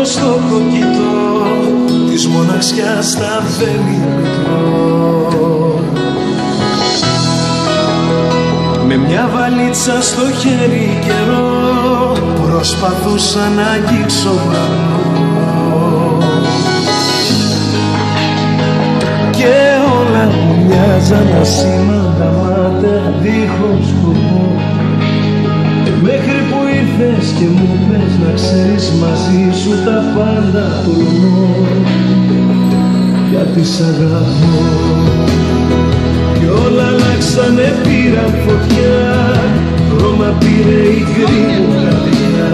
στο κοκκιτό της μοναξιάς τα βέλη μετρώ. Με μια βαλίτσα στο χέρι καιρό προσπαθούσα να αγγίξω ουρανό και όλα μου μοιάζαν ασήμαντα μάταια δίχως σκοπό, μέχρι που ήρθες και μου πες να ξέρεις μαζί σου τα πάντα τολμώ, γιατί σ' αγαπώ. Κι όλα αλλάξανε, πήραν φωτιά, χρώμα πήρε η γκρι μου καρδιά.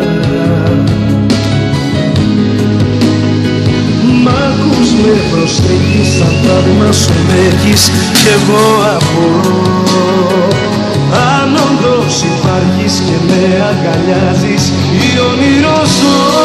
Μ' ακούς, με προσέχεις, σαν θαύμα σου με έχεις κι εγώ απορώ. Αν όντως υπάρχεις και με αγκαλιάζεις ή όνειρο ζω.